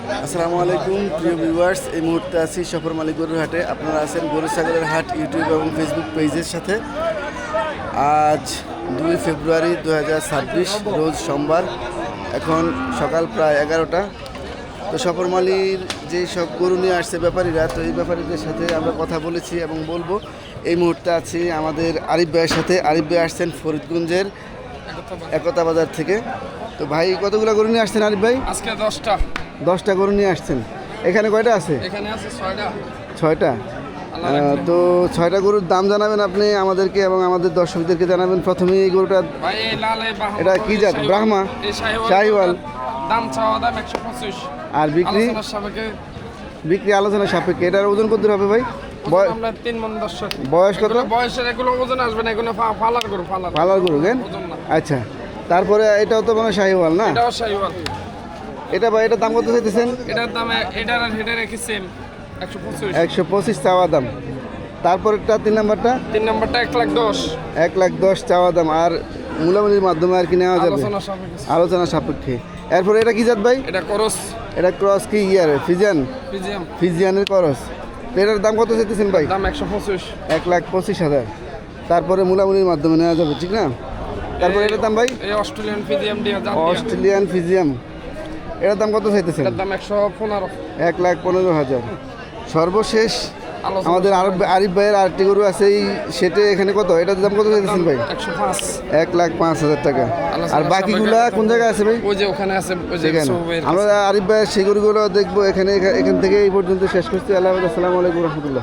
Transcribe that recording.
আসসালামু আলাইকুম প্রিয় ভিউয়ার্স, এই মুহূর্তে আছি সফর মালিক গরুর হাটে। আপনারা আছেন গরু ছাগলের হাট ইউটিউব এবং ফেসবুক পেজের সাথে। আজ 2 ফেব্রুয়ারি 2026 রোজ সোমবার। এখন সকাল প্রায় 11টা। তো সফর মালির যে সব গরু নিয়ে আসছে ব্যাপারীরা, তো এই ব্যাপারীদের সাথে আমরা কথা বলেছি এবং বলবো। এই মুহূর্তে আছি আমাদের আরিফ ভাইয়ের সাথে। আরিফ ভাই আসছেন ফরিদগঞ্জের একতা বাজার থেকে। তো ভাই, কতগুলো গরু নিয়ে আসছেন আরিফ ভাই? আজকে 10টা 10টা গরু নিয়ে আসছেন। এখানে কয়টা আছে? এখানে আছে 6টা। 6টা। তো 6টা গরুর দাম জানাবেন আপনি আমাদেরকে এবং আমাদের দর্শকদেরকে জানাবেন। প্রথমে এই গরুটা, ভাই এই লাল এই বাহামা, এটা কি জাত? ব্রাহ্মা, এই শাহিওয়াল। দাম চাওয়া দাম 125। আর বিক্রি আলোচনার সাপেক্ষে আলোচনা সাপেক্ষে। এটার ওজন কত হবে ভাই? আমরা 3 মণ 10। বয়স কত? বয়সের এগুলো ওজন আসবে না, এগুলো পালার গরু, পালার গরু কেন? ওজন না। আচ্ছা, তারপরে এটাও তো মানে শাহিওয়াল না? এটাও শাহিওয়াল। এটা ভাই, এটার দাম কত চাইতেছেন? এটার দামে এটার আর হেডে রেখে সেম 125। 125 চাওয়া দাম। তারপরেরটা 3 নাম্বারটা? 3 নম্বরটা 1,10,000। 1,10,000 চাওয়া দাম। আর মূলামূলির মাধ্যমে আর কি নেওয়া যাবে? আলোচনার সাপেক্ষে। আলোচনা সাপেক্ষে। এরপরে এটা কি জাত ভাই? এটা করস এটা ক্রস কি ইয়ার? ফিজিয়ান? পিজিএম। ফিজিয়ানের করস। এটার দাম কত চাইতেছেন ভাই? দাম 125। 1,25,000। তারপরে মূলামূলির মাধ্যমে নেওয়া যাবে, ঠিক না? তারপরে এটার দাম ভাই? এই অস্ট্রেলিয়ান পিজিএম দিয়ে অস্ট্রেলিয়ান ফিজিয়াম। এটার দাম কত চাইতেছেন? এটার দাম 115। 1,15,000। সর্বশেষ আলোচনা আমাদের আরিফ ভাইয়ের আরেকটি গরু আছে, এই সেটে এখানে কত? এটার দাম কত চাইতেছেন ভাই? 105। 1,05,000 টাকা। আলোচনা আর বাকিগুলা কোন জায়গায় আছে ভাই? ওই যে ওখানে আছে, ওই যে এখানে সবের আমরা আরিফ ভাইয়ের সেই গরুগুলো দেখবো। এখান থেকে এই পর্যন্ত শেষ করছি। আল্লাহ হাফেজ। আসসালামু আলাইকুম রহমতুল্লাহ।